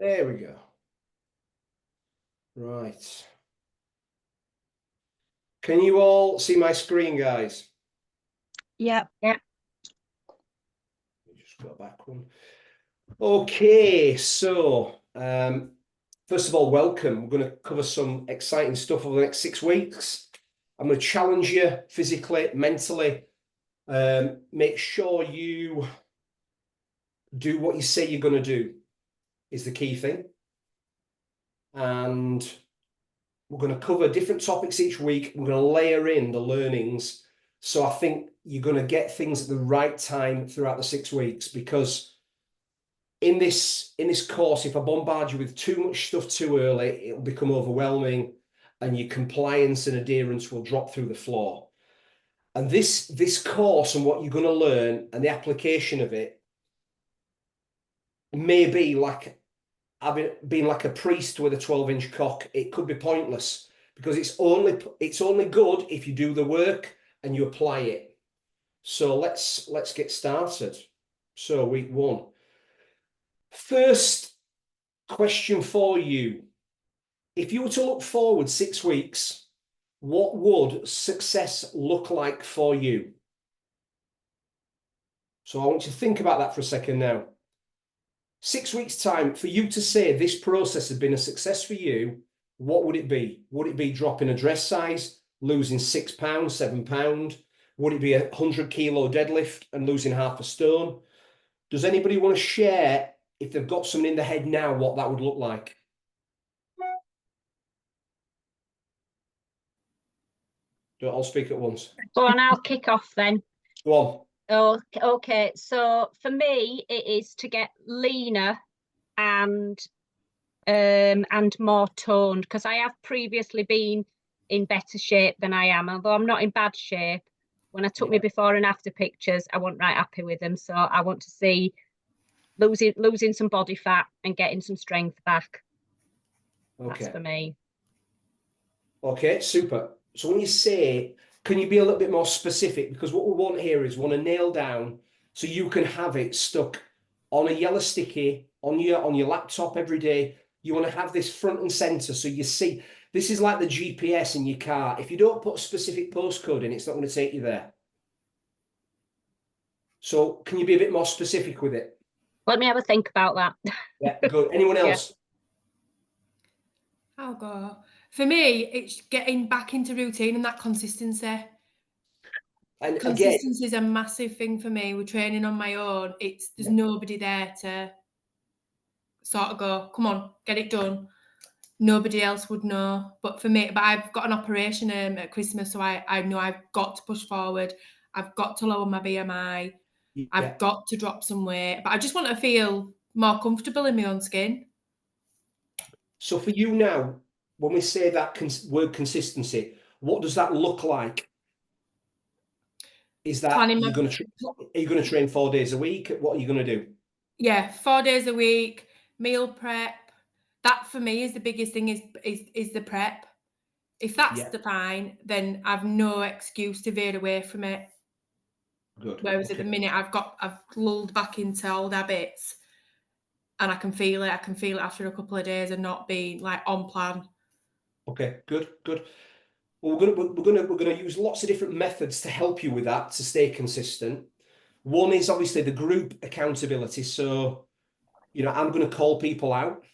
There we go. Right. Can you all see my screen, guys? Yeah. Yeah. Let me just go back one. Okay, so first of all, welcome. We're going to cover some exciting stuff over the next 6 weeks. I'm going to challenge you physically, mentally. Make sure you do what you say you're going to do is the key thing. And we're going to cover different topics each week. We're going to layer in the learnings. So I think you're going to get things at the right time throughout the 6 weeks, because in this course, if I bombard you with too much stuff too early, it'll become overwhelming and your compliance and adherence will drop through the floor. And this course and what you're going to learn and the application of it may be like being like a priest with a 12-inch cock. It could be pointless, because it's only good if you do the work and you apply it. So let's get started. So week 1. First question for you. If you were to look forward 6 weeks, what would success look like for you? So I want you to think about that for a second now. 6 weeks' time, for you to say this process has been a success for you, what would it be? Would it be dropping a dress size, losing 6 pounds, 7 pounds? Would it be a 100-kilo deadlift and losing half a stone? Does anybody want to share, if they've got something in their head now, what that would look like? Don't all speak at once. Go on, I'll kick off then. Go on. Oh, okay. So for me, it is to get leaner and more toned, because I have previously been in better shape than I am. Although I'm not in bad shape, when I took my before and after pictures, I wasn't right happy with them. So I want to see losing some body fat and getting some strength back. Okay. That's for me. Okay, super. So when you say, can you be a little bit more specific? Because what we want here is we want to nail down so you can have it stuck on a yellow sticky on your laptop every day. You want to have this front and center, so you see. This is like the GPS in your car. If you don't put a specific postcode in, it's not going to take you there. So can you be a bit more specific with it? Let me have a think about that. Yeah, good. Anyone else? I'll go. For me, it's getting back into routine and that consistency. And Consistency is a massive thing for me. With training on my own, there's nobody there to sort of go, come on, get it done. Nobody else would know. But for me, I've got an operation at Christmas, so I know I've got to push forward. I've got to lower my BMI. Yeah. I've got to drop some weight. But I just want to feel more comfortable in my own skin. So for you now, when we say that word consistency, what does that look like? Is that are you going to train 4 days a week? What are you going to do? Yeah, 4 days a week, meal prep. That for me is the biggest thing, is the prep. If that's fine, then I've no excuse to veer away from it. Good. Whereas at the minute I've lulled back into old habits, and I can feel it. I can feel it after a couple of days of not being like on plan. Okay, good. Well, we're gonna use lots of different methods to help you with that, to stay consistent. One is obviously the group accountability. So, I'm going to call people out.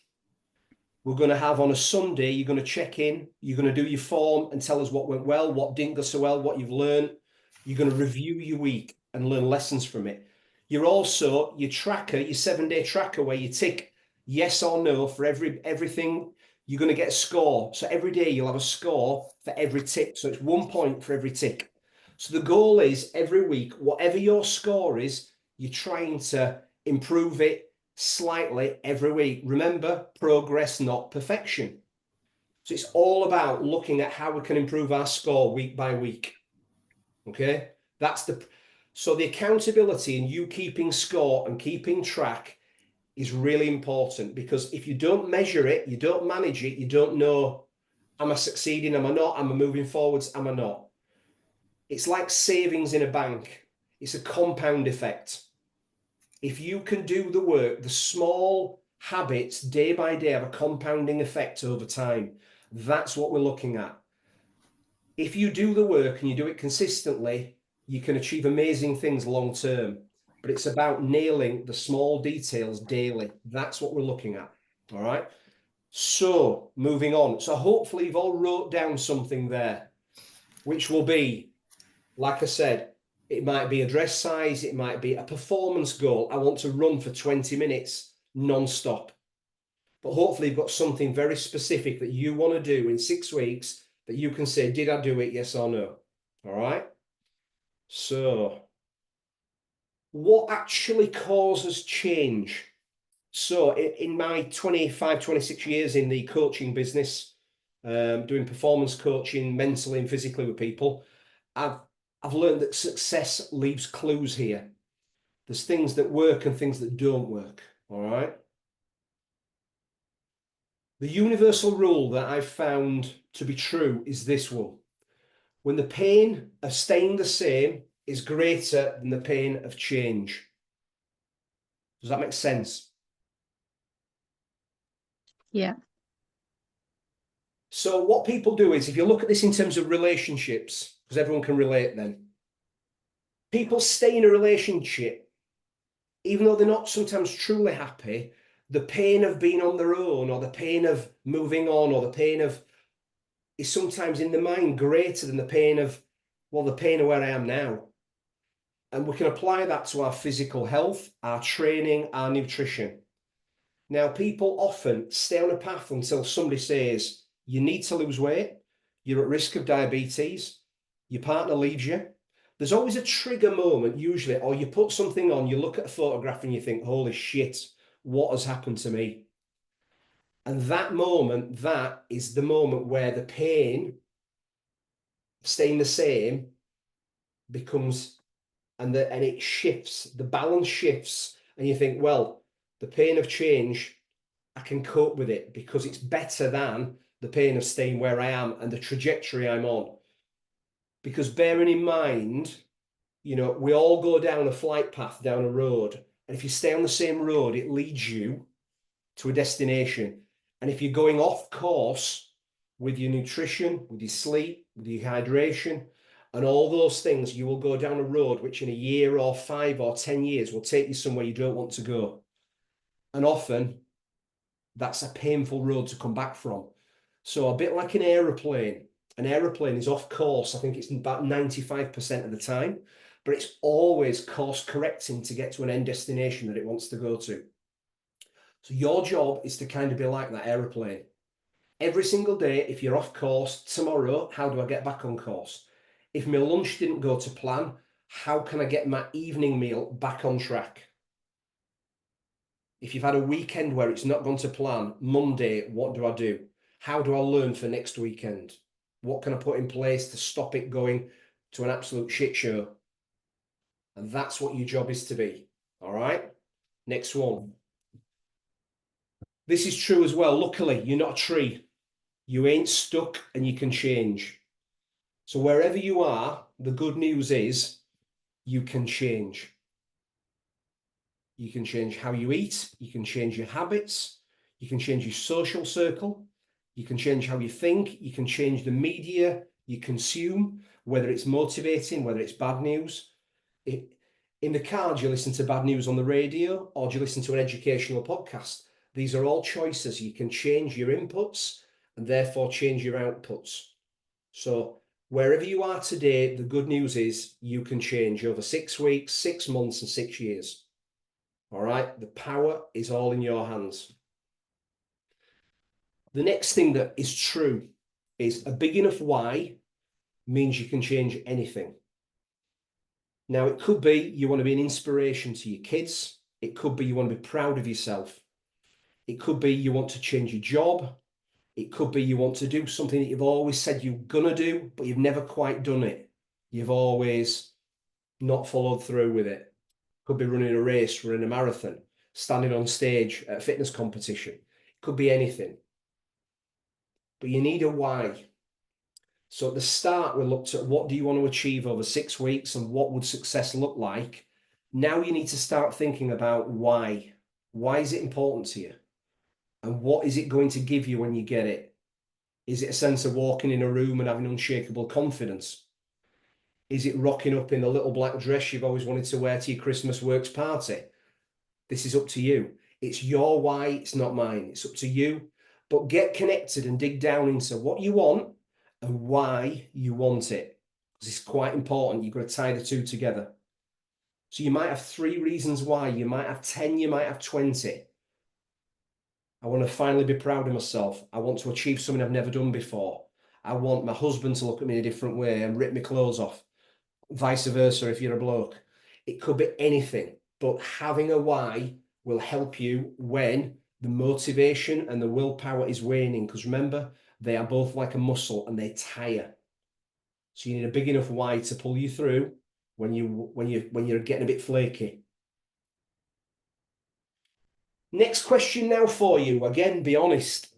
We're going to have on a Sunday, you're going to check in, you're going to do your form and tell us what went well, what didn't go so well, what you've learned. You're going to review your week and learn lessons from it. You're also your tracker, your 7-day tracker, where you tick yes or no for everything. You're going to get a score. So every day you'll have a score for every tick. So it's 1 point for every tick. So the goal is every week, whatever your score is, you're trying to improve it slightly every week. Remember, progress, not perfection. So it's all about looking at how we can improve our score week by week. Okay, so the accountability and you keeping score and keeping track is really important, because if you don't measure it, you don't manage it, you don't know, am I succeeding, am I not, am I moving forwards, am I not? It's like savings in a bank. It's a compound effect. If you can do the work, the small habits day by day have a compounding effect over time. That's what we're looking at. If you do the work and you do it consistently, you can achieve amazing things long term. But it's about nailing the small details daily. That's what we're looking at. All right. So moving on. So hopefully you've all wrote down something there, which will be, like I said, it might be a dress size. It might be a performance goal. I want to run for 20 minutes non-stop. But hopefully you've got something very specific that you want to do in 6 weeks that you can say, did I do it? Yes or no? All right. So what actually causes change? So in my 25, 26 years in the coaching business, doing performance coaching mentally and physically with people, I've learned that success leaves clues here. There's things that work and things that don't work. All right. The universal rule that I've found to be true is this one. When the pain of staying the same is greater than the pain of change. Does that make sense? Yeah. So what people do is, if you look at this in terms of relationships, because everyone can relate then, people stay in a relationship, even though they're not sometimes truly happy, the pain of being on their own or the pain of moving on or the pain of is sometimes in the mind greater than the pain of, well, the pain of where I am now. And we can apply that to our physical health, our training, our nutrition. Now, people often stay on a path until somebody says, you need to lose weight, you're at risk of diabetes, your partner leaves you. There's always a trigger moment, usually, or you put something on, you look at a photograph and you think, holy shit, what has happened to me? And that moment, that is the moment where the pain, staying the same, becomes, and it shifts, the balance shifts, and you think, well, the pain of change, I can cope with it because it's better than the pain of staying where I am and the trajectory I'm on. Because bearing in mind, you know, we all go down a flight path, down a road, and if you stay on the same road, it leads you to a destination. And if you're going off course with your nutrition, with your sleep, with your hydration, and all those things, you will go down a road which in a year or 5 or 10 years will take you somewhere you don't want to go. And often that's a painful road to come back from. So a bit like an aeroplane is off course. I think it's about 95% of the time, but it's always course correcting to get to an end destination that it wants to go to. So your job is to kind of be like that aeroplane. Every single day, if you're off course, tomorrow, how do I get back on course? If my lunch didn't go to plan, how can I get my evening meal back on track? If you've had a weekend where it's not gone to plan, Monday, what do I do? How do I learn for next weekend? What can I put in place to stop it going to an absolute shit show? And that's what your job is to be. All right. Next one. This is true as well. Luckily, you're not a tree. You ain't stuck and you can change. So wherever you are, the good news is you can change. You can change how you eat. You can change your habits. You can change your social circle. You can change how you think. You can change the media you consume, whether it's motivating, whether it's bad news. In the car, do you listen to bad news on the radio or do you listen to an educational podcast? These are all choices. You can change your inputs and therefore change your outputs. So wherever you are today, the good news is you can change over 6 weeks, 6 months, and 6 years. All right. The power is all in your hands. The next thing that is true is a big enough why means you can change anything. Now, it could be you want to be an inspiration to your kids. It could be you want to be proud of yourself. It could be you want to change your job. It could be you want to do something that you've always said you're going to do, but you've never quite done it. You've always not followed through with it. Could be running a race, running a marathon, standing on stage at a fitness competition. It could be anything. But you need a why. So at the start, we looked at what do you want to achieve over 6 weeks and what would success look like. Now you need to start thinking about why. Why is it important to you? And what is it going to give you when you get it? Is it a sense of walking in a room and having unshakable confidence? Is it rocking up in the little black dress you've always wanted to wear to your Christmas works party? This is up to you. It's your why, it's not mine. It's up to you. But get connected and dig down into what you want and why you want it. Because it's quite important. You've got to tie the two together. So you might have 3 reasons why. You might have 10, you might have 20. I want to finally be proud of myself. I want to achieve something I've never done before. I want my husband to look at me in a different way and rip my clothes off. Vice versa if you're a bloke. It could be anything, but having a why will help you when the motivation and the willpower is waning, because remember, they are both like a muscle and they tire. So you need a big enough why to pull you through when you're getting a bit flaky. Next question now for you. Again, be honest.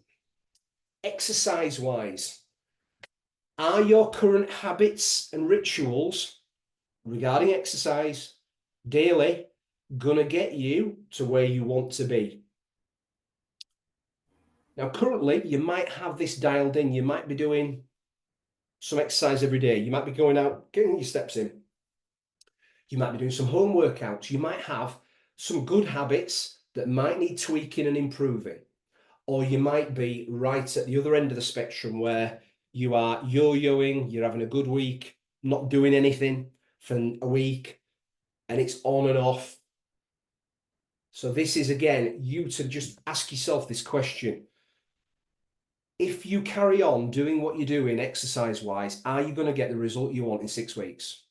Exercise-wise, are your current habits and rituals regarding exercise daily gonna get you to where you want to be? Now, currently, you might have this dialed in. You might be doing some exercise every day. You might be going out, getting your steps in. You might be doing some home workouts. You might have some good habits that might need tweaking and improving. Or you might be right at the other end of the spectrum where you are yo-yoing, you're having a good week, not doing anything for a week, and it's on and off. So this is, again, you to just ask yourself this question. If you carry on doing what you're doing exercise-wise, are you going to get the result you want in 6 weeks?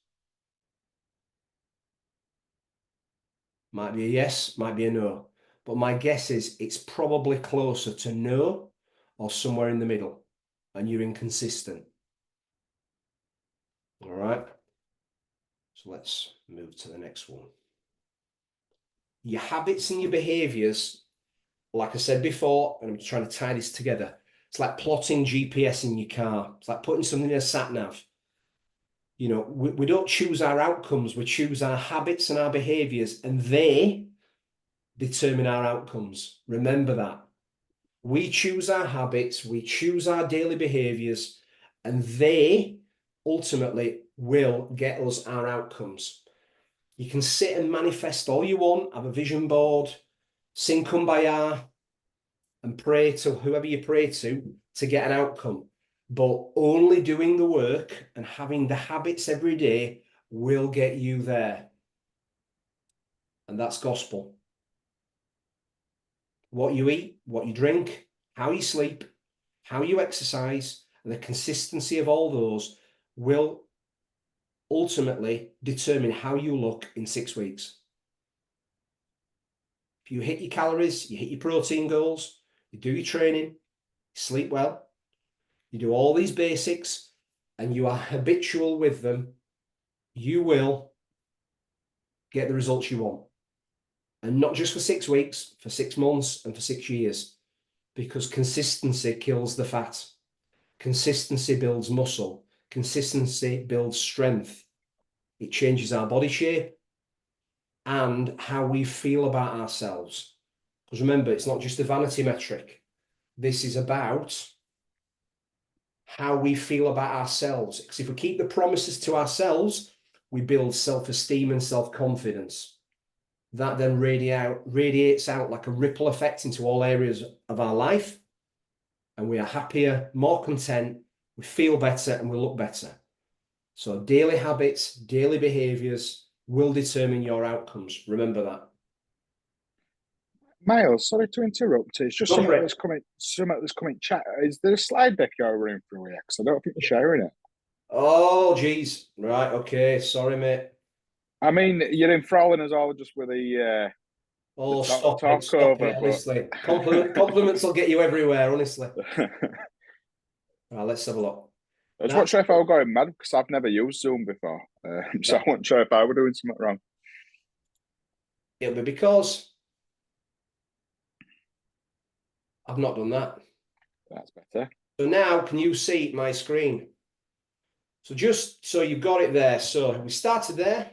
Might be a yes, might be a no. But my guess is it's probably closer to no or somewhere in the middle, and you're inconsistent. All right. So let's move to the next one. Your habits and your behaviors, like I said before, and I'm trying to tie this together. It's like plotting GPS in your car. It's like putting something in a sat nav. You know, we don't choose our outcomes. We choose our habits and our behaviors, and they determine our outcomes. Remember that. We choose our habits, we choose our daily behaviors, and they ultimately will get us our outcomes. You can sit and manifest all you want, have a vision board, sing Kumbaya, and pray to whoever you pray to get an outcome. But only doing the work and having the habits every day will get you there. And that's gospel. What you eat, what you drink, how you sleep, how you exercise, and the consistency of all those will ultimately determine how you look in 6 weeks. If you hit your calories, you hit your protein goals, you do your training, you sleep well, you do all these basics, and you are habitual with them, you will get the results you want. And not just for 6 weeks, for 6 months and for 6 years, because consistency kills the fat. Consistency builds muscle. Consistency builds strength. It changes our body shape and how we feel about ourselves. Because remember, it's not just a vanity metric. This is about how we feel about ourselves. Because if we keep the promises to ourselves, we build self-esteem and self-confidence. That then radiates out like a ripple effect into all areas of our life. And we are happier, more content, we feel better, and we look better. So daily habits, daily behaviors will determine your outcomes. Remember that. Miles, sorry to interrupt. It's just something that's coming chat. Is there a slide deck you're running through here? Because I don't think you're sharing it. Oh, geez. Right. Okay. Sorry, mate. I mean, you're enthralling us all just with the stop it, over, honestly. Compliments will get you everywhere, honestly. Right, let's have a look. I was not sure if I was going mad because I've never used Zoom before. So I wasn't sure if I were doing something wrong. It'll be because I've not done that. That's better. So now, can you see my screen? So just so you've got it there. So we started there.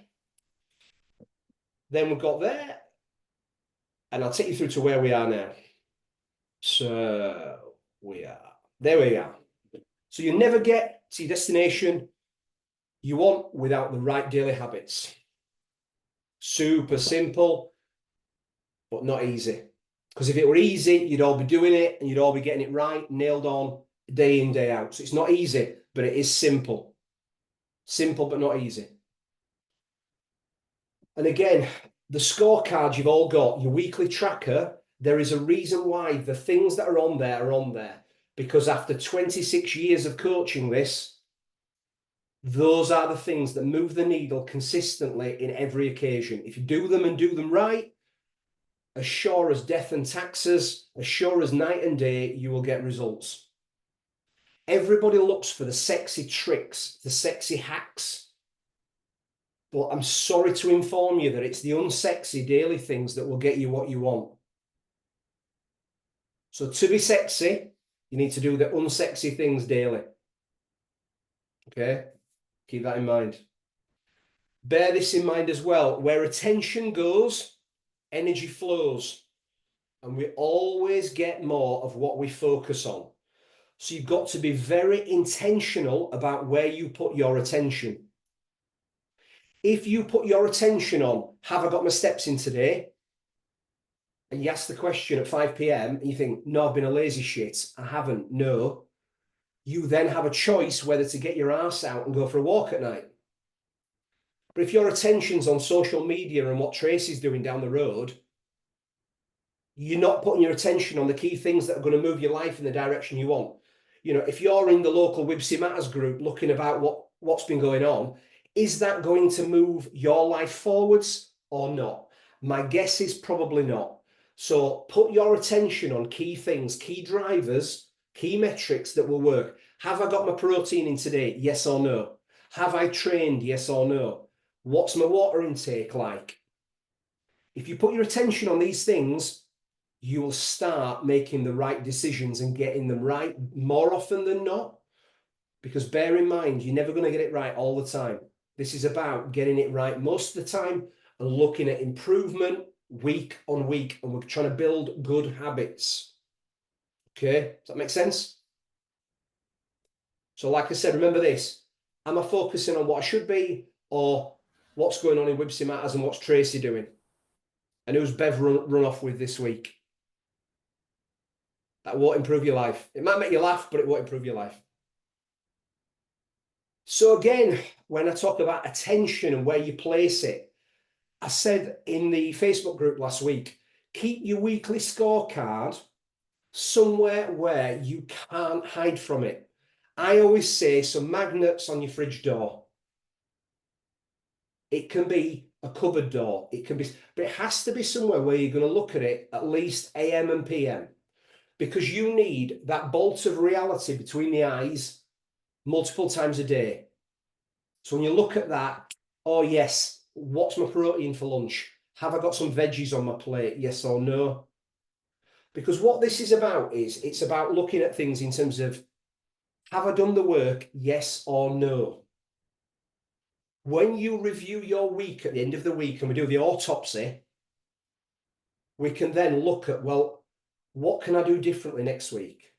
Then we got there. And I'll take you through to where we are now. So there we are. So you never get to your destination you want without the right daily habits. Super simple, but not easy. Because if it were easy, you'd all be doing it and you'd all be getting it right, nailed on, day in, day out. So it's not easy, but it is simple. Simple, but not easy. And again, the scorecard you've all got, your weekly tracker, there is a reason why the things that are on there are on there. Because after 26 years of coaching this, those are the things that move the needle consistently in every occasion. If you do them and do them right, as sure as death and taxes, as sure as night and day, you will get results. Everybody looks for the sexy tricks, the sexy hacks. But I'm sorry to inform you that it's the unsexy daily things that will get you what you want. So to be sexy, you need to do the unsexy things daily. Okay? Keep that in mind. Bear this in mind as well. Where attention goes, energy flows. And we always get more of what we focus on. So you've got to be very intentional about where you put your attention. If you put your attention on, have I got my steps in today? And you ask the question at 5 p.m. and you think, no, I've been a lazy shit. I haven't. No. You then have a choice whether to get your ass out and go for a walk at night. But if your attention's on social media and what Tracy's doing down the road, you're not putting your attention on the key things that are going to move your life in the direction you want. You know, if you're in the local Wibsy Matters group looking about what's been going on, is that going to move your life forwards or not? My guess is probably not. So put your attention on key things, key drivers, key metrics that will work. Have I got my protein in today? Yes or no? Have I trained? Yes or no? What's my water intake like? If you put your attention on these things, you will start making the right decisions and getting them right more often than not. Because bear in mind, you're never going to get it right all the time. This is about getting it right most of the time and looking at improvement week on week. And we're trying to build good habits. Okay, does that make sense? So like I said, remember this. Am I focusing on what I should be or what's going on in Wibsy Matters and what's Tracy doing? And who's Bev run off with this week? That won't improve your life. It might make you laugh, but it won't improve your life. So again, when I talk about attention and where you place it, I said in the Facebook group last week, keep your weekly scorecard somewhere where you can't hide from it. I always say some magnets on your fridge door. It can be a cupboard door. It can be, but it has to be somewhere where you're going to look at it at least AM and PM. Because you need that bolt of reality between the eyes multiple times a day. So when you look at that, oh yes, what's my protein for lunch? Have I got some veggies on my plate? Yes or no? Because what this is about is it's about looking at things in terms of, have I done the work? Yes or no? When you review your week at the end of the week and we do the autopsy, we can then look at, well, what can I do differently next week?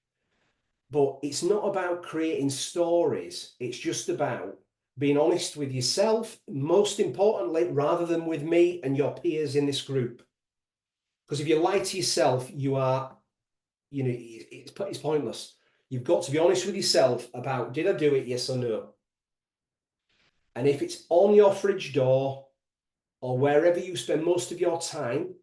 But it's not about creating stories. It's just about being honest with yourself, most importantly, rather than with me and your peers in this group. Because if you lie to yourself, you are, you know, it's pointless. You've got to be honest with yourself about, did I do it? Yes or no? And if it's on your fridge door or wherever you spend most of your time,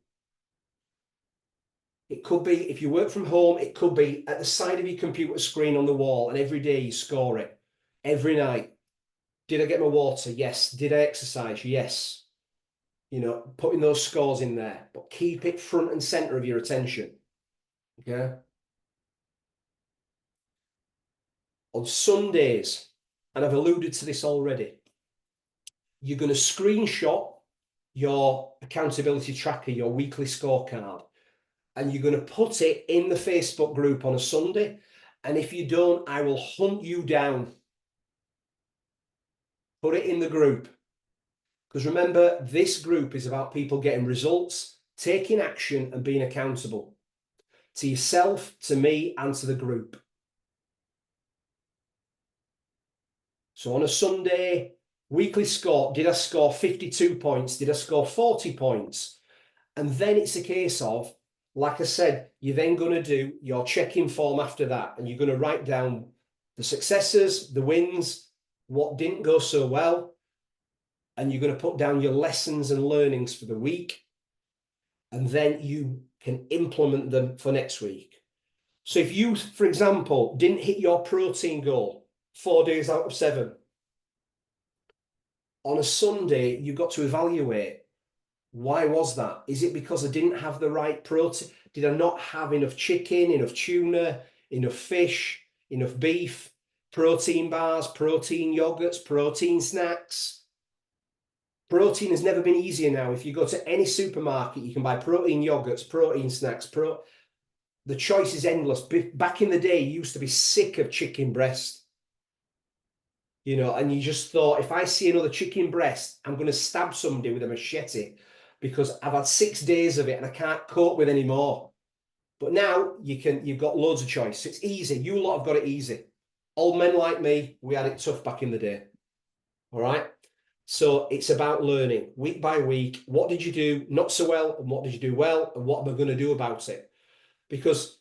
it could be, if you work from home, it could be at the side of your computer screen on the wall, and every day you score it. Every night. Did I get my water? Yes. Did I exercise? Yes. You know, putting those scores in there, but keep it front and center of your attention. Okay. On Sundays, and I've alluded to this already, you're going to screenshot your accountability tracker, your weekly scorecard, and you're going to put it in the Facebook group on a Sunday. And if you don't, I will hunt you down. Put it in the group. Because remember, this group is about people getting results, taking action, and being accountable. to yourself, to me, and to the group. So on a Sunday, weekly score, did I score 52 points? Did I score 40 points? And then it's a case of, like I said, you're then going to do your check-in form after that, and you're going to write down the successes, the wins, what didn't go so well, and you're going to put down your lessons and learnings for the week, and then you can implement them for next week. So if you, for example, didn't hit your protein goal 4 days out of 7, on a Sunday, you've got to evaluate, why was that? Is it because I didn't have the right protein? Did I not have enough chicken, enough tuna, enough fish, enough beef, protein bars, protein yogurts, protein snacks? Protein has never been easier now. If you go to any supermarket, you can buy protein yogurts, protein snacks. The choice is endless. Back in the day, you used to be sick of chicken breast. You know, and you just thought, if I see another chicken breast, I'm going to stab somebody with a machete because I've had 6 days of it and I can't cope with any more. But now you've got loads of choice. It's easy. You lot have got it easy. Old men like me, we had it tough back in the day. All right. So it's about learning week by week. What did you do not so well? And what did you do well? And what am I going to do about it? Because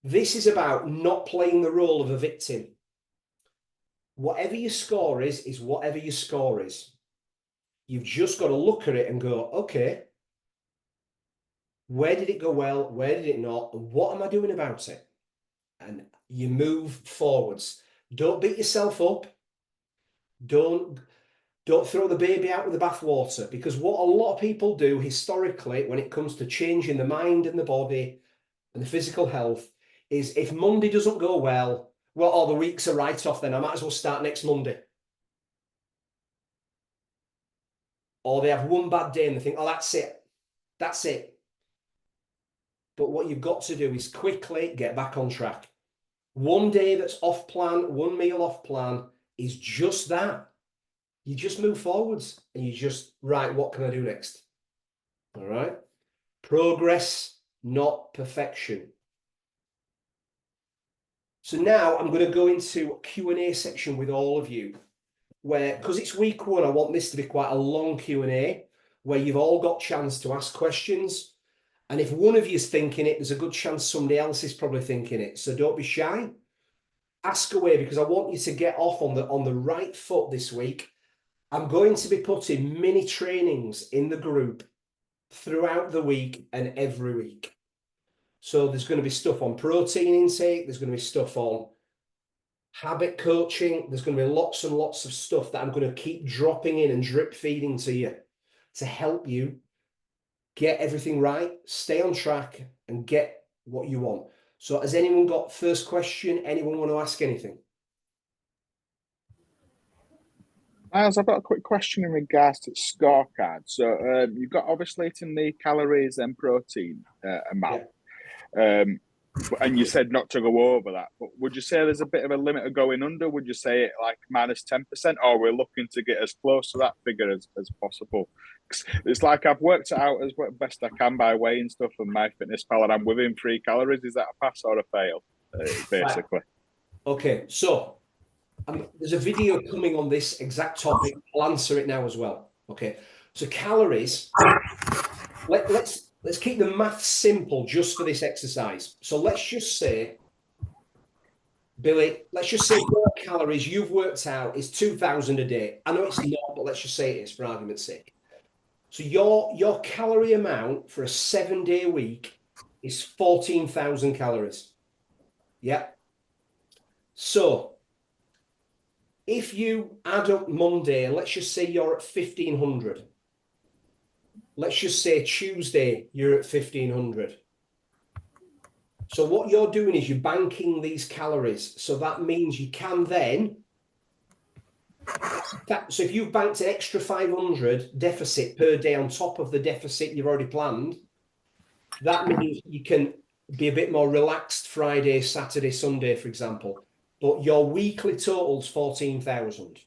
this is about not playing the role of a victim. Whatever your score is whatever your score is. You've just got to look at it and go, okay, where did it go well? Where did it not? And what am I doing about it? And you move forwards. Don't beat yourself up. Don't throw the baby out with the bathwater, because what a lot of people do historically when it comes to changing the mind and the body and the physical health is, if Monday doesn't go well, all the week's a write-off, then I might as well start next Monday. Or they have one bad day and they think, oh, that's it. That's it. But what you've got to do is quickly get back on track. One day that's off plan, one meal off plan is just that. You just move forwards and you just, right, what can I do next? All right. Progress, not perfection. So now I'm going to go into a Q&A section with all of you, where, because it's week 1, I want this to be quite a long Q&A where you've all got chance to ask questions. And if one of you is thinking it, there's a good chance somebody else is probably thinking it. So don't be shy. Ask away, because I want you to get off on the right foot this week. I'm going to be putting mini trainings in the group throughout the week and every week. So there's going to be stuff on protein intake. There's going to be stuff on habit coaching. There's going to be lots and lots of stuff that I'm going to keep dropping in and drip feeding to you to help you get everything right, stay on track and get what you want. So has anyone got first question? Anyone want to ask anything? Miles, I've got a quick question in regards to scorecard. So you've got obviously eating the calories and protein amount. Yeah. And you said not to go over that. But would you say there's a bit of a limit of going under? Would you say it like minus 10%? Or we're looking to get as close to that figure as possible? It's like I've worked it out as best I can by weighing stuff on MyFitnessPal, and I'm within 3 calories. Is that a pass or a fail, basically? Right. Okay, so there's a video coming on this exact topic. I'll answer it now as well. Okay, so calories. Let's keep the math simple just for this exercise. So let's just say, Billy, let's just say your calories you've worked out is 2,000 a day. I know it's not, but let's just say it is for argument's sake. So your calorie amount for a 7-day week is 14,000 calories. Yeah. So if you add up Monday, let's just say you're at 1,500. Let's just say Tuesday, you're at 1,500. So what you're doing is you're banking these calories. So that means you can then, so if you've banked an extra 500 deficit per day on top of the deficit you've already planned, that means you can be a bit more relaxed Friday, Saturday, Sunday, for example. But your weekly total's 14,000.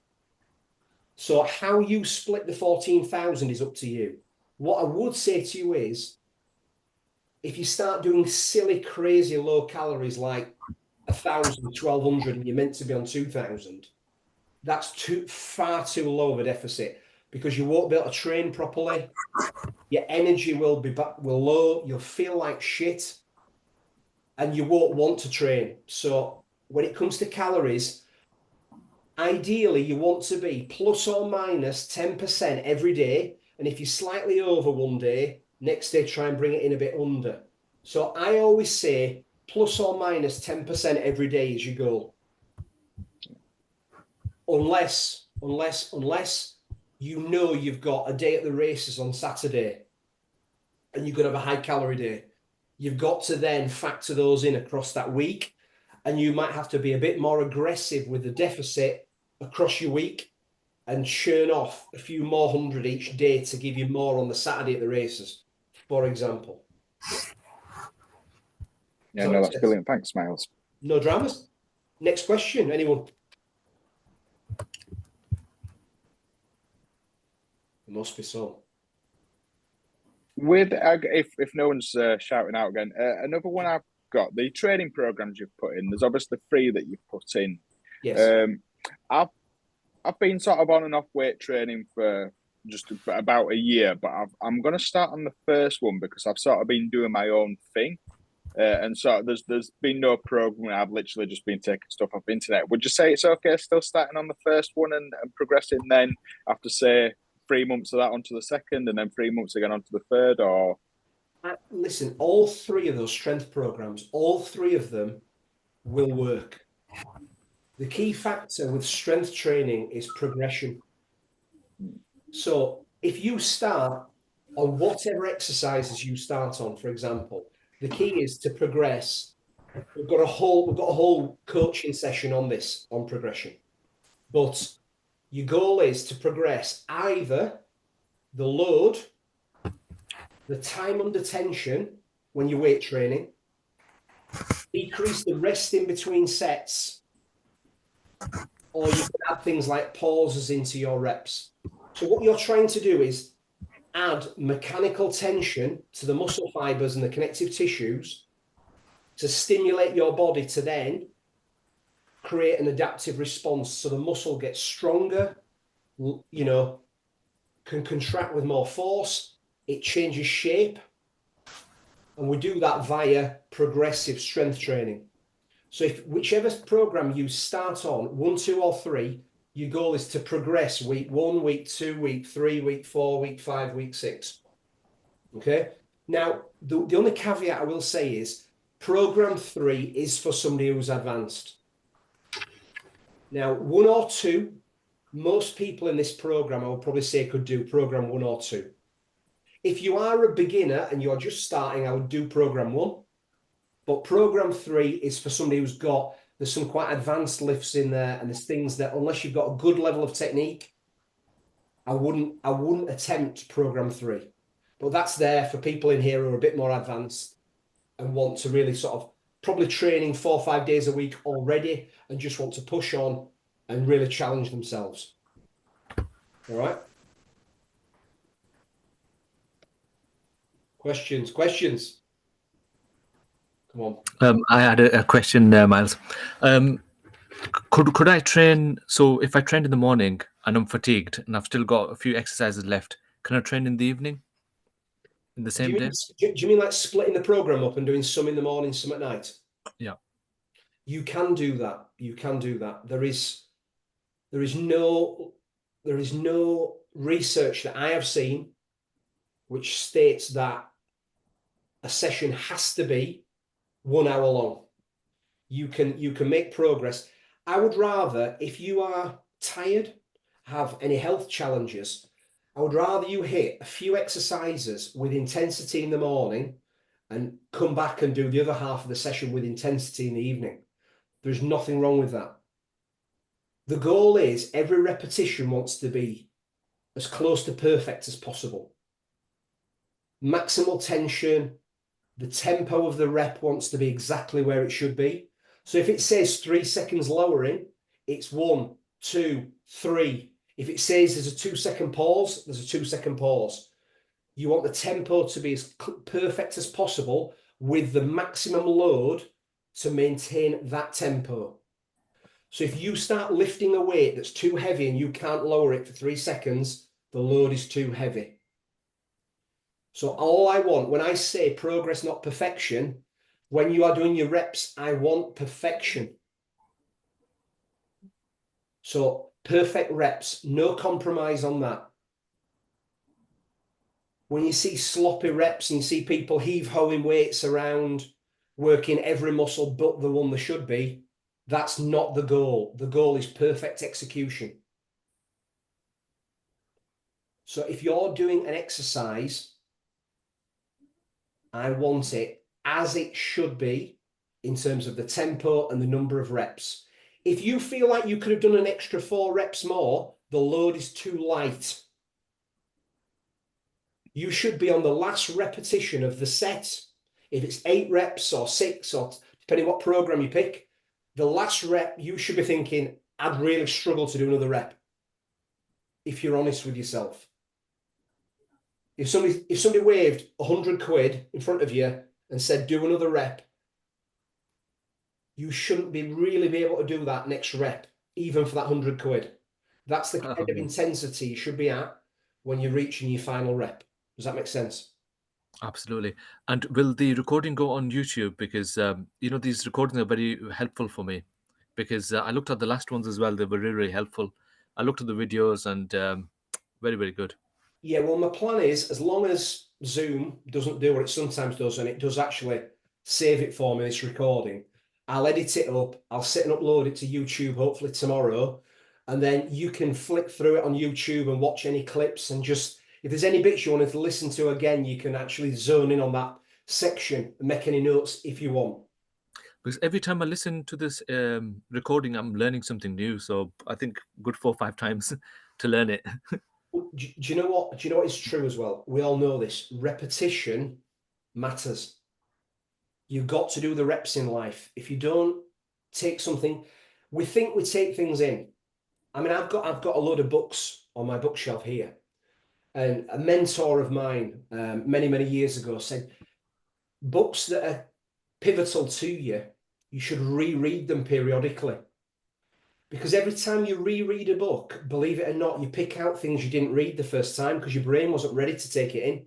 So how you split the 14,000 is up to you. What I would say to you is, if you start doing silly, crazy low calories like 1,000, 1,200, and you're meant to be on 2,000, that's far too low of a deficit, because you won't be able to train properly. Your energy will low. You'll feel like shit, and you won't want to train. So when it comes to calories, ideally you want to be plus or minus 10% every day. And if you're slightly over one day, next day try and bring it in a bit under. So I always say plus or minus 10% every day is your goal. Unless you know you've got a day at the races on Saturday and you're going to have a high calorie day. You've got to then factor those in across that week, and you might have to be a bit more aggressive with the deficit across your week and churn off a few more hundred each day to give you more on the Saturday at the races, for example. Yeah, no, that's brilliant. Thanks, Miles. No dramas. Next question, anyone? There must be some. With if no one's shouting out again, another one I've got, the training programs you've put in. There's obviously 3 that you've put in. Yes. I've been sort of on and off weight training for just about a year, but I'm going to start on the first one because I've sort of been doing my own thing, and so there's been no program. I've literally just been taking stuff off the internet. Would you say it's okay still starting on the first one and progressing then after, say, 3 months of that onto the second, and then 3 months again onto the third? Or listen, all 3 of those strength programs, all 3 of them will work. The key factor with strength training is progression. So if you start on whatever exercises you start on, for example, the key is to progress. We've got a whole coaching session on this, on progression. But your goal is to progress either the load, the time under tension when you're weight training, decrease the rest in between sets, or you can add things like pauses into your reps. So what you're trying to do is add mechanical tension to the muscle fibers and the connective tissues to stimulate your body to then create an adaptive response, so the muscle gets stronger, can contract with more force, it changes shape, and we do that via progressive strength training. So if whichever program you start on, 1, 2, or 3, your goal is to progress week 1, week 2, week 3, week 4, week 5, week 6. Okay. Now, the only caveat I will say is program 3 is for somebody who's advanced. Now, 1 or 2, most people in this program, I would probably say, could do program 1 or 2. If you are a beginner and you're just starting, I would do program 1. But program 3 is for somebody who's there's some quite advanced lifts in there, and there's things that, unless you've got a good level of technique, I wouldn't attempt program 3. But that's there for people in here who are a bit more advanced and want to really sort of probably training 4 or 5 days a week already and just want to push on and really challenge themselves. All right. Questions? Come on. I had a question there, Miles. Could I train? So if I trained in the morning and I'm fatigued and I've still got a few exercises left, can I train in the evening? In the same day? Do you mean like splitting the program up and doing some in the morning, some at night? Yeah. You can do that. There is no research that I have seen which states that a session has to be 1 hour long. You can make progress. I would rather, if you are tired, have any health challenges, I would rather you hit a few exercises with intensity in the morning and come back and do the other half of the session with intensity in the evening. There's nothing wrong with that. The goal is every repetition wants to be as close to perfect as possible. Maximal tension, the tempo of the rep wants to be exactly where it should be. So if it says 3 seconds lowering, it's 1, 2, 3. If it says there's a 2-second pause, there's a 2-second pause. You want the tempo to be as perfect as possible with the maximum load to maintain that tempo. So if you start lifting a weight that's too heavy and you can't lower it for 3 seconds, the load is too heavy. So all I want, when I say progress, not perfection, when you are doing your reps, I want perfection. So perfect reps, no compromise on that. When you see sloppy reps and you see people heave-hoing weights around, working every muscle but the one they should be, that's not the goal. The goal is perfect execution. So if you're doing an exercise, I want it as it should be in terms of the tempo and the number of reps. If you feel like you could have done an extra 4 reps more, the load is too light. You should be on the last repetition of the set. If it's 8 reps or 6, or depending what program you pick, the last rep, you should be thinking, I'd really struggle to do another rep. If you're honest with yourself. If somebody waved 100 quid in front of you and said, do another rep, you shouldn't really be able to do that next rep, even for that 100 quid. That's the kind of intensity you should be at when you're reaching your final rep. Does that make sense? Absolutely. And will the recording go on YouTube? Because, these recordings are very helpful for me, because I looked at the last ones as well. They were really, really helpful. I looked at the videos and very, very good. Yeah, well, my plan is, as long as Zoom doesn't do what it sometimes does, and it does actually save it for me, this recording, I'll edit it up, I'll sit and upload it to YouTube hopefully tomorrow, and then you can flick through it on YouTube and watch any clips, and just, if there's any bits you wanted to listen to again, you can actually zone in on that section and make any notes if you want. Because every time I listen to this recording, I'm learning something new. So I think good 4 or 5 times to learn it. Do you know what? Do you know what is true as well? We all know this. Repetition matters. You've got to do the reps in life. If you don't take something, we think we take things in. I mean, I've got a load of books on my bookshelf here, and a mentor of mine many, many years ago said, books that are pivotal to you, you should reread them periodically. Because every time you reread a book, believe it or not, you pick out things you didn't read the first time because your brain wasn't ready to take it in.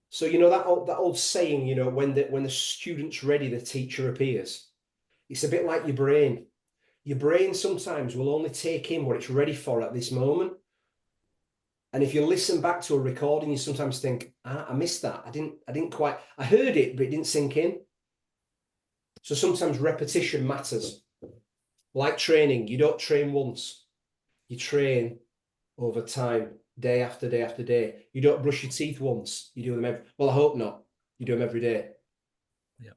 So, you know, that old saying, you know, when the student's ready, the teacher appears. It's a bit like your brain. Your brain sometimes will only take in what it's ready for at this moment. And if you listen back to a recording, you sometimes think, I missed that. I didn't quite, I heard it, but it didn't sink in. So sometimes repetition matters. Like training, you don't train once. You train over time, day after day after day. You don't brush your teeth once. You do them well, I hope not. You do them every day. Yeah.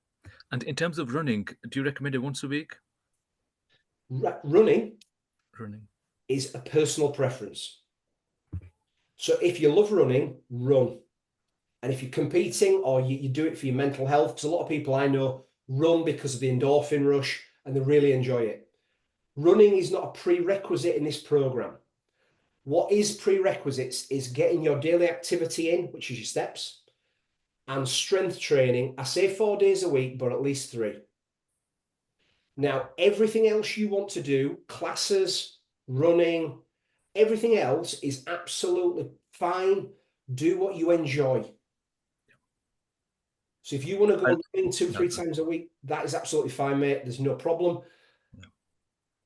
And in terms of running, do you recommend it once a week? Running is a personal preference. So if you love running, run. And if you're competing or you do it for your mental health, because a lot of people I know run because of the endorphin rush and they really enjoy it. Running is not a prerequisite in this program. What is prerequisites is getting your daily activity in, which is your steps, and strength training. I say 4 days a week, but at least 3. Now, everything else you want to do, classes, running, everything else is absolutely fine. Do what you enjoy. So if you want to go in 2-3 times a week, that is absolutely fine, mate. There's no problem.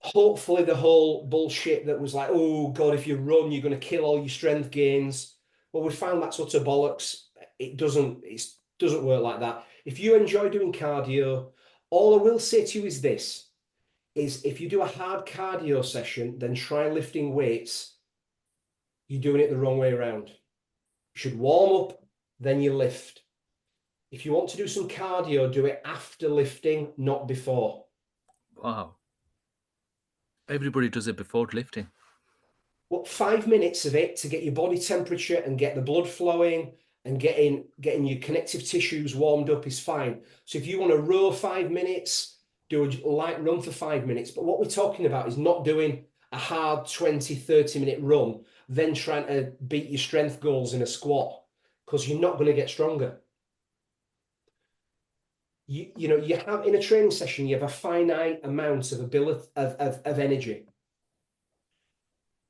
Hopefully the whole bullshit that was like, oh God, if you run, you're going to kill all your strength gains. Well, we found that's utter bollocks. It doesn't work like that. If you enjoy doing cardio, all I will say to you is this, is if you do a hard cardio session, then try lifting weights. You're doing it the wrong way around. You should warm up, then you lift. If you want to do some cardio, do it after lifting, not before. Wow. Everybody does it before lifting. Well, 5 minutes of it to get your body temperature and get the blood flowing and getting your connective tissues warmed up is fine. So if you want to row 5 minutes, do a light run for 5 minutes. But what we're talking about is not doing a hard 20, 30-minute run then trying to beat your strength goals in a squat, because you're not going to get stronger. You know, you have in a training session, you have a finite amount of ability of energy,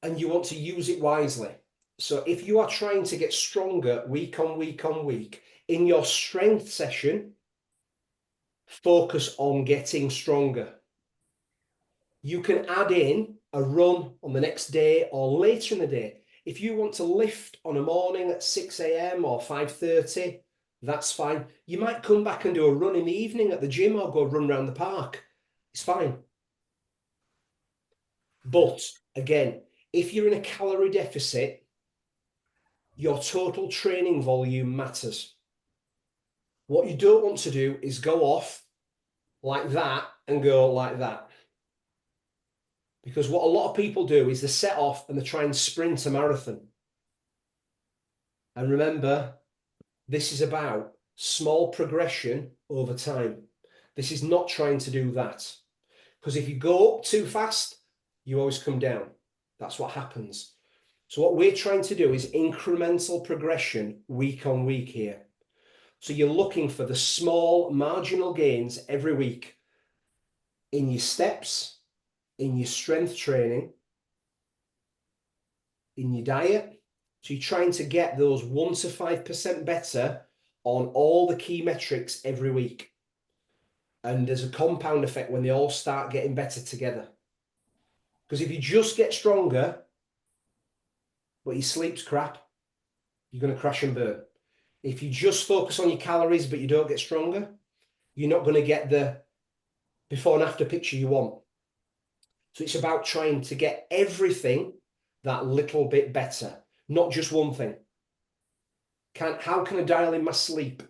and you want to use it wisely. So if you are trying to get stronger week on week on week in your strength session, focus on getting stronger. You can add in a run on the next day or later in the day. If you want to lift on a morning at 6 a.m. or 5:30, that's fine. You might come back and do a run in the evening at the gym or go run around the park. It's fine. But again, if you're in a calorie deficit, your total training volume matters. What you don't want to do is go off like that and go like that. Because what a lot of people do is they set off and they try and sprint a marathon. And remember, this is about small progression over time. This is not trying to do that. Because if you go up too fast, you always come down. That's what happens. So what we're trying to do is incremental progression week on week here. So you're looking for the small marginal gains every week in your steps, in your strength training, in your diet. So you're trying to get those 1 to 5% better on all the key metrics every week. And there's a compound effect when they all start getting better together. Because if you just get stronger, but your sleep's crap, you're going to crash and burn. If you just focus on your calories, but you don't get stronger, you're not going to get the before and after picture you want. So it's about trying to get everything that little bit better, not just one thing. How can I dial in my sleep?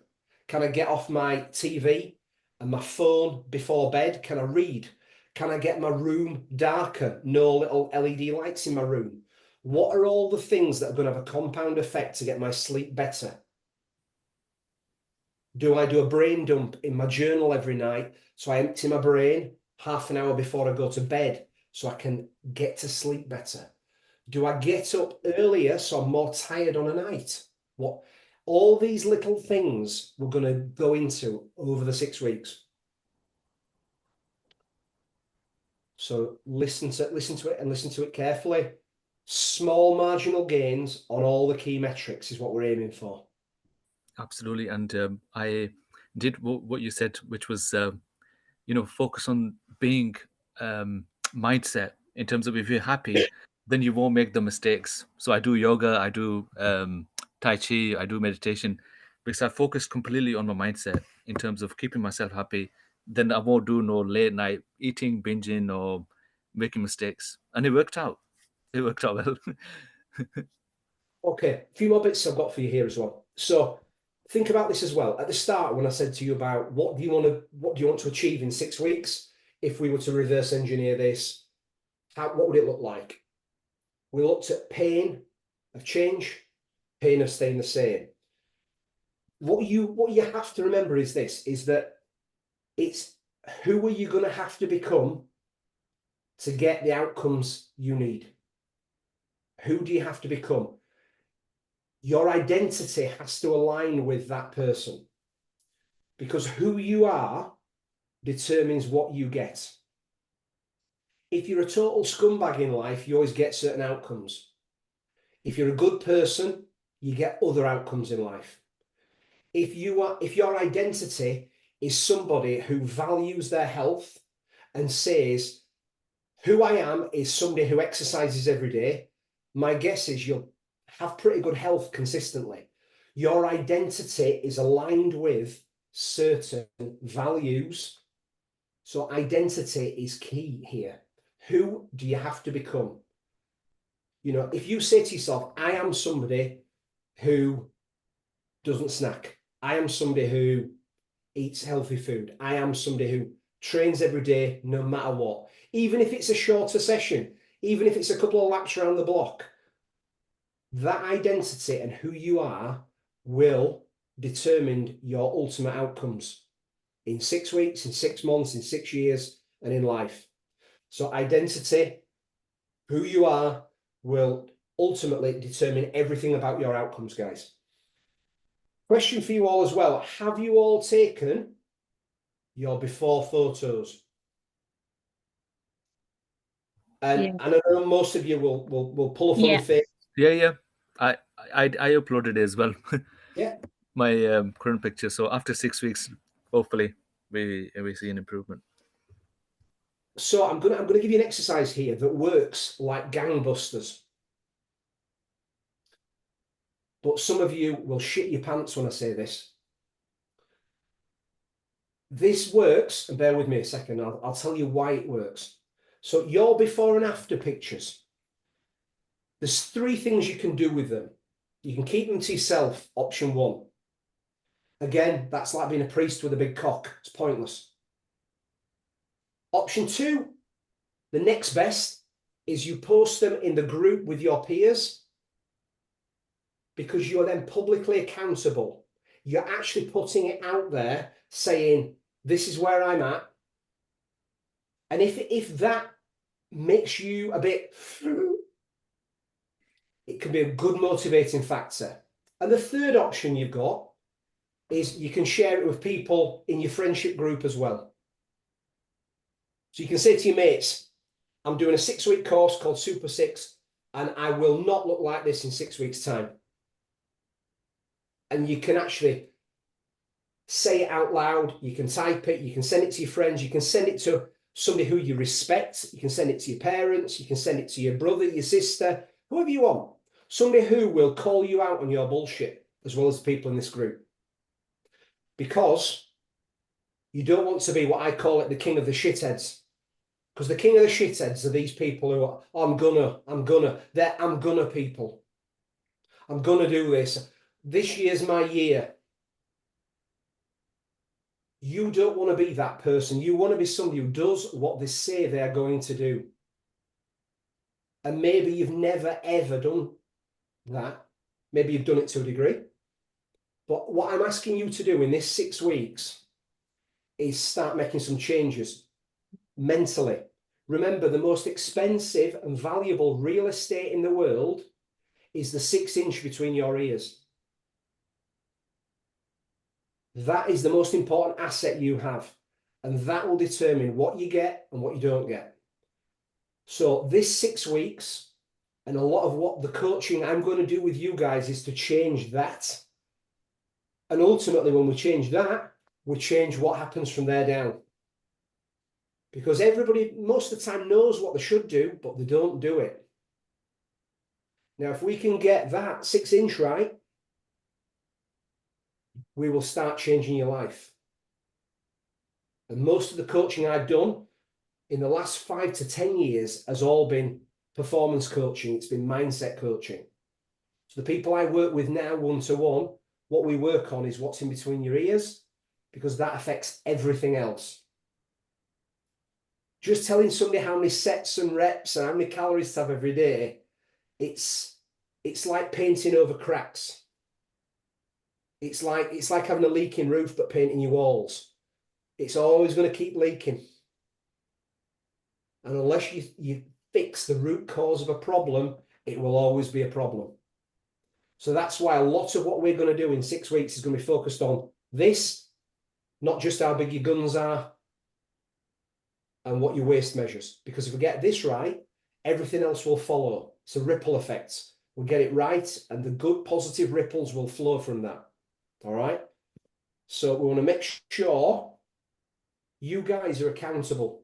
Can I get off my TV and my phone before bed? Can I read? Can I get my room darker? No little LED lights in my room. What are all the things that are going to have a compound effect to get my sleep better? Do I do a brain dump in my journal every night so I empty my brain half an hour before I go to bed so I can get to sleep better? Do I get up earlier so I'm more tired on a night? What? All these little things we're going to go into over the 6 weeks. So listen to it and listen to it carefully. Small marginal gains on all the key metrics is what we're aiming for. Absolutely. And I did what you said, which was, focus on being mindset in terms of if you're happy, then you won't make the mistakes. So I do yoga, I do Tai Chi, I do meditation, because I focus completely on my mindset in terms of keeping myself happy. Then I won't do no late night eating, binging, or making mistakes. And it worked out. It worked out well. Okay, a few more bits I've got for you here as well. So think about this as well. At the start, when I said to you about what do you want to achieve in 6 weeks, if we were to reverse engineer this, what would it look like? We looked at pain of change, pain of staying the same. What you have to remember is this, is that it's who are you going to have to become to get the outcomes you need? Who do you have to become? Your identity has to align with that person, because who you are determines what you get. If you're a total scumbag in life, you always get certain outcomes. If you're a good person, you get other outcomes in life. If your identity is somebody who values their health and says, who I am is somebody who exercises every day, my guess is you'll have pretty good health consistently. Your identity is aligned with certain values. So identity is key here. Who do you have to become? You know, if you say to yourself, I am somebody who doesn't snack. I am somebody who eats healthy food. I am somebody who trains every day, no matter what. Even if it's a shorter session, even if it's a couple of laps around the block, that identity and who you are will determine your ultimate outcomes in 6 weeks, in 6 months, in 6 years, and in life. So identity, who you are, will ultimately determine everything about your outcomes, guys. Question for you all as well. Have you all taken your before photos? And I know most of you will pull a funny face. Yeah. I uploaded it as well. Yeah. My current picture. So after 6 weeks, hopefully we see an improvement. So I'm gonna give you an exercise here that works like gangbusters. But some of you will shit your pants when I say this. This works, and bear with me a second, I'll tell you why it works. So your before and after pictures, there's 3 things you can do with them. You can keep them to yourself, option 1. Again, that's like being a priest with a big cock. It's pointless. Option 2, the next best, is you post them in the group with your peers, because you're then publicly accountable. You're actually putting it out there saying, this is where I'm at. And if that makes you a bit, it can be a good motivating factor. And the 3rd option you've got is you can share it with people in your friendship group as well. So you can say to your mates, I'm doing a 6-week course called Super 6, and I will not look like this in 6 weeks' time. And you can actually say it out loud, you can type it, you can send it to your friends, you can send it to somebody who you respect, you can send it to your parents, you can send it to your brother, your sister, whoever you want. Somebody who will call you out on your bullshit, as well as the people in this group. Because you don't want to be what I call it, the king of the shitheads. Because the king of the shitheads are these people who are, they're I'm gonna people. I'm gonna do this. This year's my year. You don't want to be that person. You want to be somebody who does what they say they're going to do. And maybe you've never, ever done that. Maybe you've done it to a degree. But what I'm asking you to do in this 6 weeks is start making some changes mentally. Remember, the most expensive and valuable real estate in the world is the 6-inch between your ears. That is the most important asset you have. And that will determine what you get and what you don't get. So this 6 weeks, and a lot of what the coaching I'm going to do with you guys is to change that. And ultimately, when we change that, we change what happens from there down. Because everybody, most of the time, knows what they should do, but they don't do it. Now, if we can get that 6-inch right, we will start changing your life. And most of the coaching I've done in the last 5 to 10 years has all been performance coaching. It's been mindset coaching. So the people I work with now, one-to-one, what we work on is what's in between your ears, because that affects everything else. Just telling somebody how many sets and reps and how many calories to have every day, it's like painting over cracks. It's like having a leaking roof but painting your walls. It's always going to keep leaking. And unless you fix the root cause of a problem, it will always be a problem. So that's why a lot of what we're going to do in 6 weeks is going to be focused on this, not just how big your guns are and what your waist measures. Because if we get this right, everything else will follow. It's a ripple effect. We'll get it right, and the good positive ripples will flow from that. All right? So we want to make sure you guys are accountable.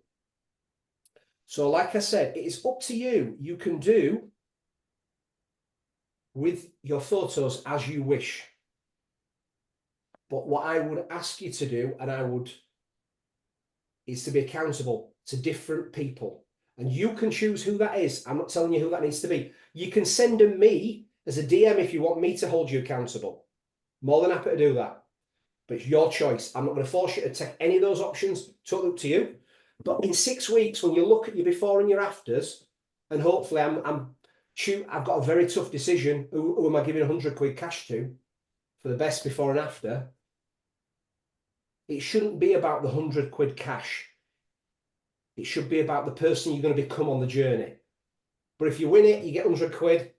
So like I said, it is up to you. You can do with your photos as you wish. But what I would ask you to do, is to be accountable to different people. And you can choose who that is. I'm not telling you who that needs to be. You can send them me as a DM if you want me to hold you accountable. More than happy to do that. But it's your choice. I'm not going to force you to take any of those options. Totally up to you. But in 6 weeks, when you look at your before and your afters, and hopefully I've got a very tough decision. Who am I giving 100 quid cash to for the best before and after? It shouldn't be about the 100 quid cash. It should be about the person you're going to become on the journey. But if you win it, you get 100 quid.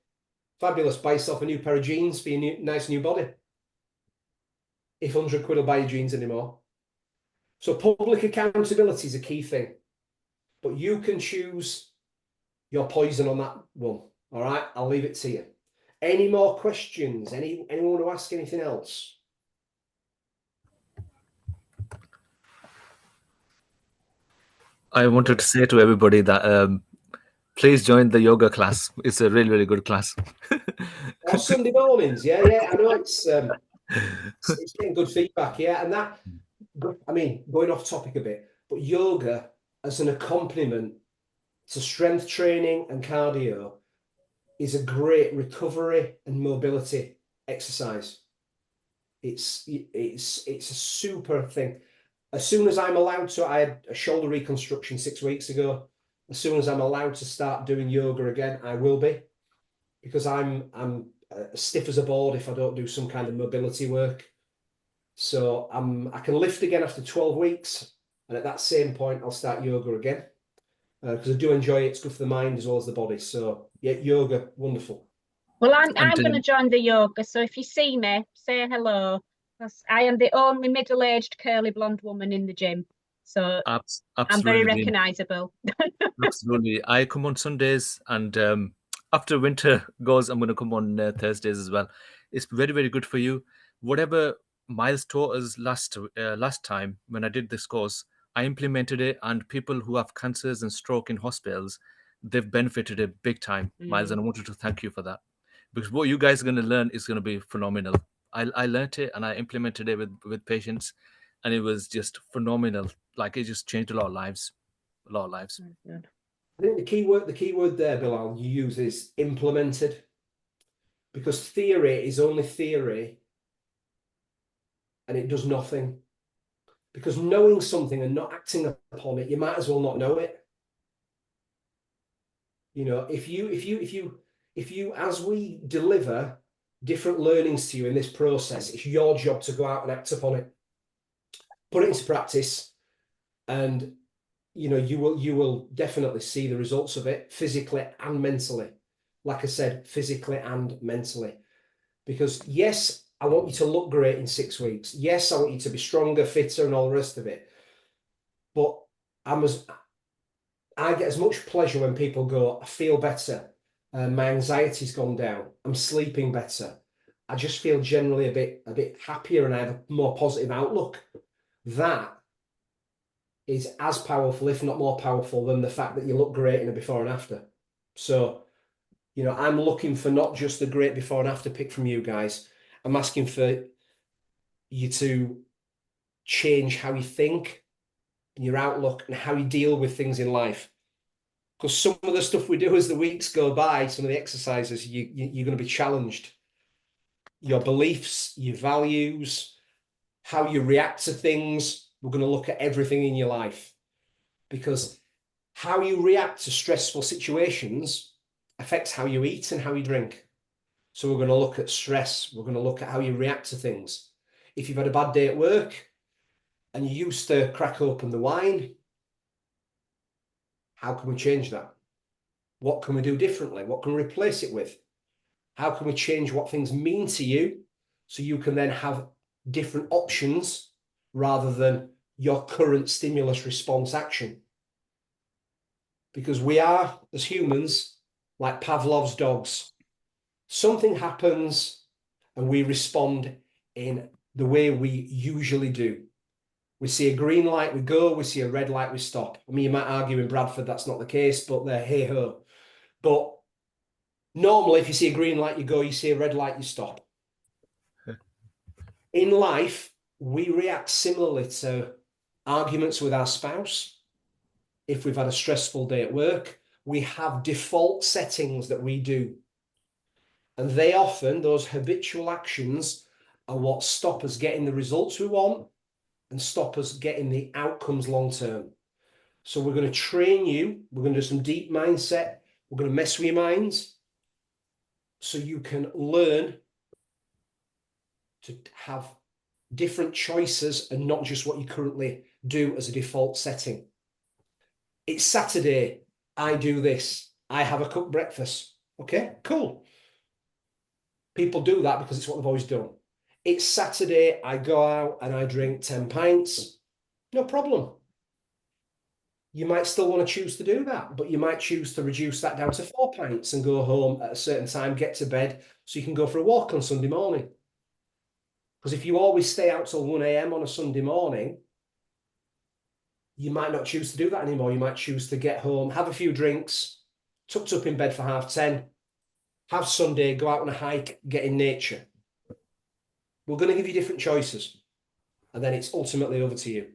Fabulous. Buy yourself a new pair of jeans for your nice new body. If 100 quid will buy your jeans anymore. So public accountability is a key thing. But you can choose your poison on that one. All right, I'll leave it to you. Any more questions? Anyone want to ask anything else? I wanted to say to everybody that please join the yoga class. It's a really, really good class. On Sunday mornings, yeah. I know it's getting good feedback, yeah. And that, I mean, going off topic a bit, but yoga as an accompaniment to strength training and cardio is a great recovery and mobility exercise. It's a super thing. As soon as I'm allowed to, I had a shoulder reconstruction 6 weeks ago. As soon as I'm allowed to start doing yoga again, I will be, because I'm stiff as a board if I don't do some kind of mobility work. So I can lift again after 12 weeks, and at that same point, I'll start yoga again, because I do enjoy it. It's good for the mind as well as the body. So yeah, yoga, wonderful. Well, I'm going to join the yoga. So if you see me, say hello. Because I am the only middle-aged curly blonde woman in the gym. So I'm very recognisable. Absolutely. I come on Sundays, and after winter goes, I'm going to come on Thursdays as well. It's very, very good for you. Whatever Miles taught us last time when I did this course, I implemented it, and people who have cancers and stroke in hospitals, they've benefited it big time, Miles, and I wanted to thank you for that. Because what you guys are going to learn is going to be phenomenal. I learned it and I implemented it with patients, and it was just phenomenal. Like, it just changed a lot of lives. A lot of lives. I think the key word there, Bilal, you use is implemented, because theory is only theory and it does nothing. Because knowing something and not acting upon it, you might as well not know it. You know, if you, as we deliver different learnings to you in this process, it's your job to go out and act upon it, put it into practice, and you know, you will definitely see the results of it physically and mentally. Like I said, physically and mentally. Because yes, I want you to look great in 6 weeks. Yes, I want you to be stronger, fitter, and all the rest of it. But I get as much pleasure when people go, I feel better. My anxiety's gone down. I'm sleeping better. I just feel generally a bit happier, and I have a more positive outlook. That is as powerful, if not more powerful, than the fact that you look great in a before and after. So, you know, I'm looking for not just the great before and after pic from you guys. I'm asking for you to change how you think, your outlook, and how you deal with things in life. Because some of the stuff we do as the weeks go by, some of the exercises, you're going to be challenged. Your beliefs, your values, how you react to things. We're going to look at everything in your life, because how you react to stressful situations affects how you eat and how you drink. So we're going to look at stress. We're going to look at how you react to things. If you've had a bad day at work and you used to crack open the wine, how can we change that? What can we do differently? What can we replace it with? How can we change what things mean to you so you can then have different options rather than your current stimulus response action? Because we are, as humans, like Pavlov's dogs. Something happens and we respond in the way we usually do. We see a green light, we go. We see a red light, we stop. I mean, you might argue in Bradford that's not the case, but they're hey-ho. But normally, if you see a green light, you go. You see a red light, you stop. In life, we react similarly to arguments with our spouse. If we've had a stressful day at work, we have default settings that we do. And they often, those habitual actions, are what stop us getting the results we want and stop us getting the outcomes long term. So we're going to train you. We're going to do some deep mindset. We're going to mess with your minds so you can learn to have different choices and not just what you currently do as a default setting. It's Saturday. I do this. I have a cooked breakfast. Okay, cool. People do that because it's what they've always done. It's Saturday, I go out and I drink 10 pints. No problem. You might still want to choose to do that, but you might choose to reduce that down to 4 pints and go home at a certain time, get to bed, so you can go for a walk on Sunday morning. Because if you always stay out till 1 a.m. on a Sunday morning, you might not choose to do that anymore. You might choose to get home, have a few drinks, tucked up in bed for 10:30, have Sunday, go out on a hike, get in nature. We're going to give you different choices. And then it's ultimately over to you.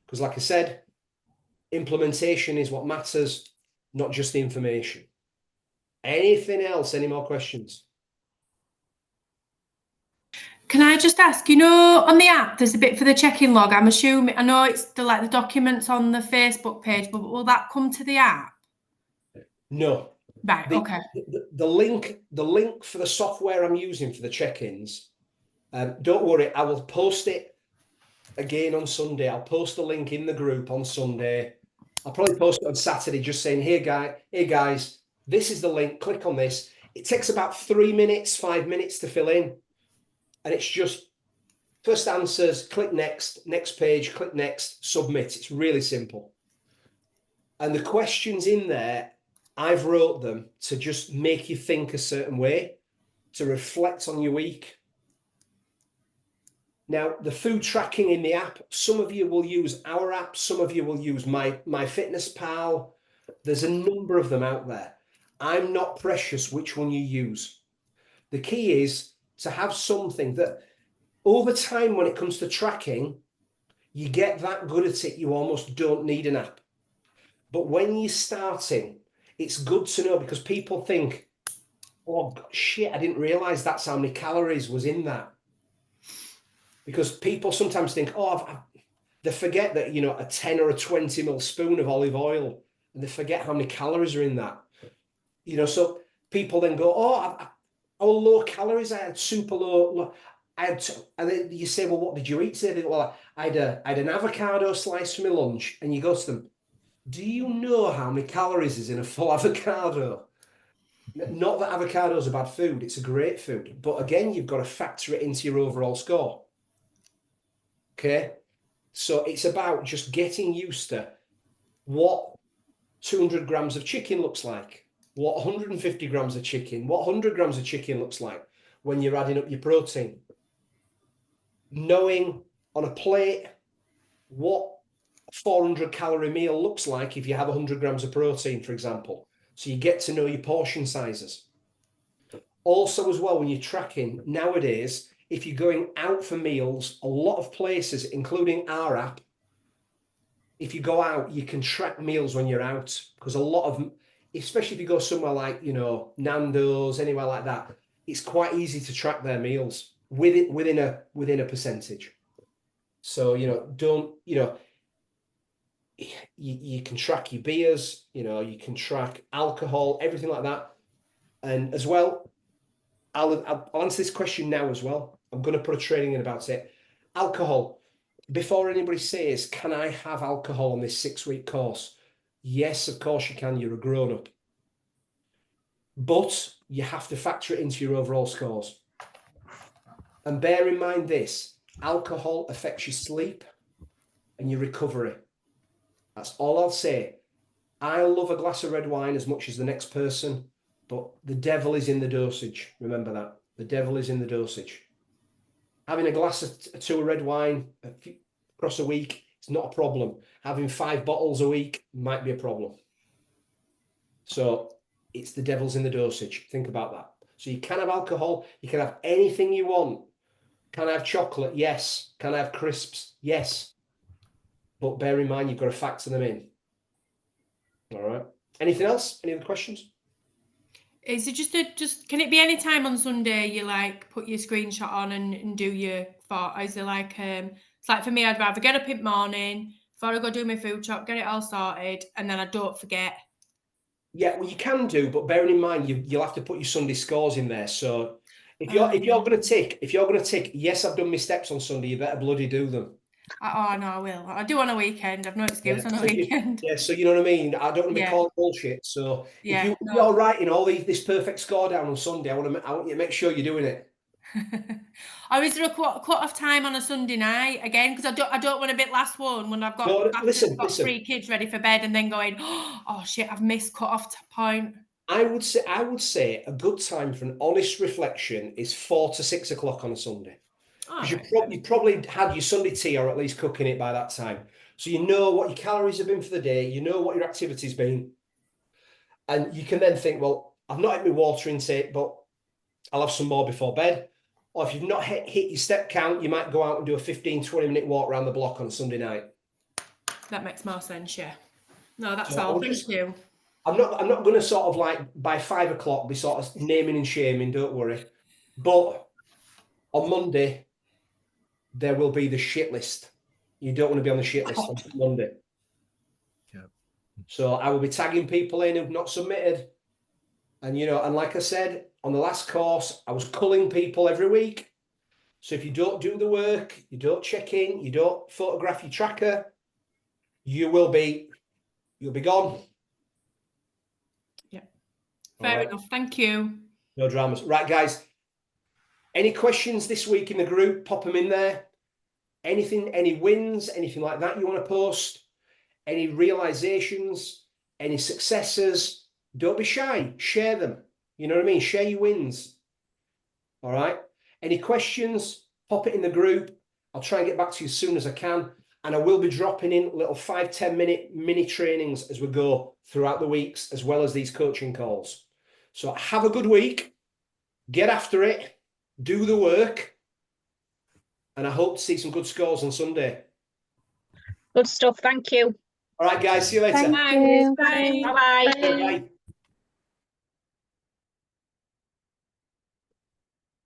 Because like I said, implementation is what matters, not just the information. Anything else? Any more questions? Can I just ask, you know, on the app, there's a bit for the check-in log. I'm assuming, I know it's the documents on the Facebook page, but will that come to the app? No. Right, okay. The link for the software I'm using for the check-ins, don't worry, I will post it again on Sunday. I'll post the link in the group on Sunday. I'll probably post it on Saturday just saying, hey guys, this is the link, click on this. It takes about 3 minutes, 5 minutes to fill in. And it's just first answers, click next page, click next, submit. It's really simple. And the questions in there, I've wrote them to just make you think a certain way, to reflect on your week. Now, the food tracking in the app, some of you will use our app, some of you will use MyFitnessPal. There's a number of them out there. I'm not precious which one you use. The key is to have something that over time, when it comes to tracking, you get that good at it, you almost don't need an app. But when you're starting, it's good to know, because people think, oh, shit, I didn't realize that's how many calories was in that. Because people sometimes think, oh, they forget that, you know, a 10 or a 20 ml spoon of olive oil, and they forget how many calories are in that. You know, so people then go, oh, low calories, I had super low. And then you say, well, what did you eat today? Well, I had an avocado slice for my lunch. And you go to them, do you know how many calories is in a full avocado? Not that avocado is a bad food, it's a great food. But again, you've got to factor it into your overall score. Okay? So it's about just getting used to what 200 grams of chicken looks like, what 150 grams of chicken, what 100 grams of chicken looks like when you're adding up your protein. Knowing on a plate what a 400 calorie meal looks like if you have 100 grams of protein, for example. So you get to know your portion sizes. Also as well, when you're tracking nowadays, if you're going out for meals, a lot of places, including our app, if you go out, you can track meals when you're out, because a lot of them, especially if you go somewhere like, you know, Nando's, anywhere like that, it's quite easy to track their meals within a percentage. So, you know, don't, you know, you can track your beers, you know, you can track alcohol, everything like that. And as well, I'll answer this question now as well. I'm going to put a training in about it. Alcohol. Before anybody says, can I have alcohol on this 6-week course? Yes, of course you can. You're a grown-up. But you have to factor it into your overall scores. And bear in mind this, alcohol affects your sleep and your recovery. That's all I'll say. I love a glass of red wine as much as the next person, but the devil is in the dosage. Remember that. The devil is in the dosage. Having a glass of 2 red wine across a week is not a problem. Having 5 bottles a week might be a problem. So it's the devil's in the dosage. Think about that. So you can have alcohol. You can have anything you want. Can I have chocolate? Yes. Can I have crisps? Yes. But bear in mind, you've got to factor them in. All right. Anything else? Any other questions? Is it just can it be any time on Sunday you like put your screenshot on and do your thought? Is it like it's like for me, I'd rather get up in the morning before I go do my food shop, get it all sorted, and then I don't forget. Yeah, well, you can do, but bearing in mind you'll have to put your Sunday scores in there. So if you're going to tick, yes, I've done my steps on Sunday, you better bloody do them. Oh no, I will. I do on a weekend. I've no excuse on a weekend. Yeah, so you know what I mean. I don't want to be called bullshit. So if you're writing all this perfect score down on Sunday, I want you to make sure you're doing it. Or is there a cut off time on a Sunday night again? Because I don't want to be last one when I've got got 3 kids ready for bed and then going, oh shit, I've missed cut off point. I would say a good time for an honest reflection is 4 to 6 o'clock on a Sunday. Because you probably had your Sunday tea or at least cooking it by that time. So you know what your calories have been for the day, you know what your activity's been. And you can then think, well, I've not had my water intake, but I'll have some more before bed. Or if you've not hit your step count, you might go out and do a 15, 20-minute walk around the block on a Sunday night. That makes more sense, yeah. No, that's all. Thank you. I'm not going to sort of like by 5 o'clock be sort of naming and shaming, don't worry. But on Monday, there will be the shit list. You don't want to be on the shit list on Monday. Yeah. So I will be tagging people in who've not submitted. And, and like I said, on the last course, I was culling people every week. So if you don't do the work, you don't check in, you don't photograph your tracker, you'll be gone. Yeah. Fair enough. Thank you. No dramas. Right, guys. Any questions this week in the group? Pop them in there. Anything, any wins, anything like that you want to post? Any realizations, any successes? Don't be shy. Share them. You know what I mean? Share your wins. All right. Any questions? Pop it in the group. I'll try and get back to you as soon as I can. And I will be dropping in little 5-10 minute mini trainings as we go throughout the weeks, as well as these coaching calls. So have a good week. Get after it. Do the work. And I hope to see some good scores on Sunday. Good stuff. Thank you. All right, guys. See you later. Bye. Bye. Bye.